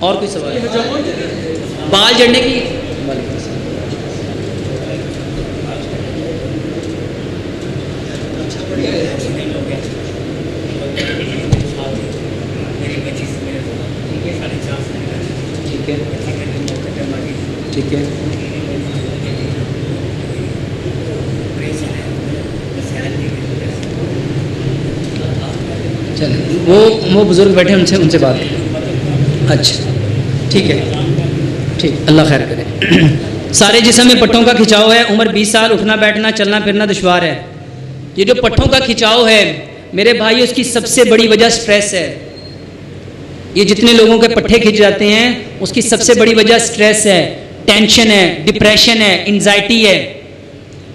اور کوئی سوال؟ بال جڑنے کی ٹھیک ہے چلیں وہ بزرگ بیٹھے ان سے بات کریں. اچھا ٹھیک ہے ٹھیک اللہ خیر کرے. سارے جسم میں پٹھوں کا کھچاؤ ہے. عمر 20 سال. اٹھنا بیٹھنا چلنا پھرنا دشوار ہے. یہ جو پٹھوں کا کھچاؤ ہے میرے بھائی اس کی سب سے بڑی وجہ سٹریس ہے. یہ جتنے لوگوں کے پٹھے کھچ جاتے ہیں اس کی سب سے بڑی وجہ سٹریس ہے, ٹینشن ہے, ڈپریشن ہے, انزائٹی ہے.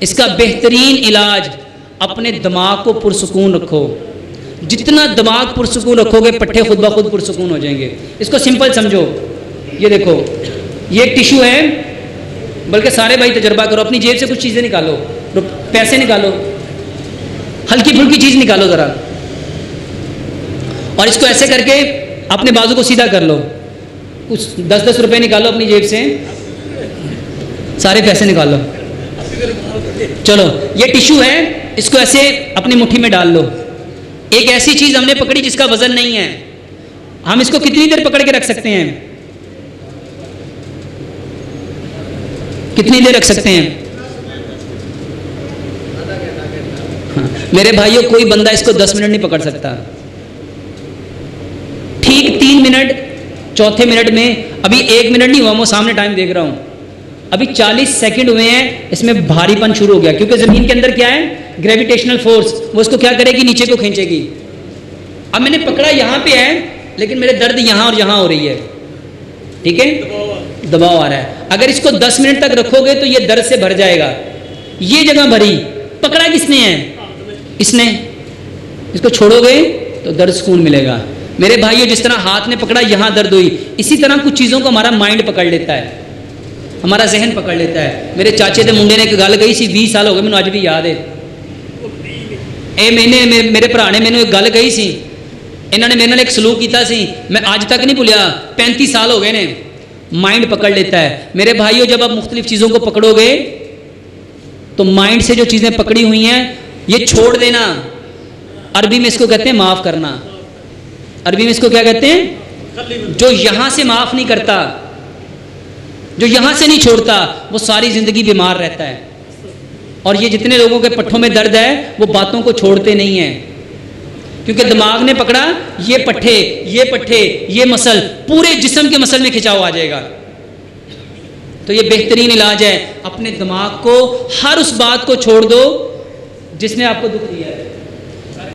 اس کا بہترین علاج اپنے دماغ کو پرسکون رکھو. جتنا دماغ پرسکون رکھو گے پٹھے خود بخود پرسکون ہو جائیں گے. اس کو سمپل سمجھو. یہ دیکھو یہ ٹیشو ہے, بلکہ سارے بھائی تجربہ کرو, اپنی جیب سے کچھ چیزیں نکالو, پیسے نکالو, ہلکی پھلکی چیز نکالو ذرا, اور اس کو ایسے کر کے اپنے بازو کو سیدھا کر لو. کچھ 10-10 روپے نکالو اپنی جیب سے, سارے پیسے نکالو. چلو یہ ٹیشو ہے, اس کو ایسے اپنی مٹھی میں ڈال لو. ایک ایسی چیز ہم نے پکڑی جس کا وزن نہیں ہے, ہم اس کو کتنی دیر پکڑ کے رکھ سکتے ہیں؟ کتنی دیر رکھ سکتے ہیں؟ میرے بھائیوں کوئی بندہ اس کو 10 منٹ نہیں پکڑ سکتا. ٹھیک 3 منٹ, چوتھے منٹ میں, ابھی 1 منٹ نہیں ہوا, میں سامنے ٹائم دیکھ رہا ہوں, ابھی 40 سیکنڈ ہوئے ہیں, اس میں بھاری پن شروع ہو گیا, کیونکہ زمین کے اندر کیا ہے, گریویٹیشنل فورس, وہ اس کو کیا کرے گی, نیچے کو کھینچے گی. اب میں نے پکڑا یہاں پہ ہے, لیکن میرے درد یہاں اور یہاں ہو رہی ہے. ٹھیک ہے, دباؤ آ رہا ہے. اگر اس کو 10 منٹ تک رکھو گے تو یہ درد سے بھر جائے گا. یہ جگہ بھری, پکڑا کس نے ہے, اس نے. اس کو چھوڑو گے تو درد سکون ملے گا. میرے بھائیو جس طرح ہاتھ نے پکڑا یہاں درد ہوئی, اسی طرح کچھ چیزوں کو ہمارا مائنڈ پکڑ لیتا ہے, ہمارا ذہن پکڑ لیتا ہے. میرے چاچے دے منڈے نے ایک گل کہی سی, 20 سال ہو گئے, مجھے اج بھی یاد ہے. میرے بھرا نے مینوں ایک گل کہی سی, انہوں نے میرے نال ایک سلوک کیتا سی, میں اج تک نہیں بھولیا, 35 سال ہو گئے نے. مائنڈ پکڑ لیتا ہے. میرے بھائیو جب آپ مختلف چیزوں کو پکڑو گے تو مائنڈ سے جو چیزیں پکڑی ہوئی ہیں یہ چھوڑ دینا. عربی میں اس کو کہتے ہیں معاف کرنا. عربی میں اس کو کیا کہتے ہیں, جو یہاں سے معاف نہیں کرتا, جو یہاں سے نہیں چھوڑتا, وہ ساری زندگی بیمار رہتا ہے. اور یہ جتنے لوگوں کے پٹھوں میں درد ہے وہ باتوں کو چھوڑتے نہیں ہیں, کیونکہ دماغ نے پکڑا, یہ پٹھے یہ مسل, پورے جسم کے مسل میں کھچاؤ آ جائے گا. تو یہ بہترین علاج ہے, اپنے دماغ کو ہر اس بات کو چھوڑ دو جس نے آپ کو دکھ دیا ہے.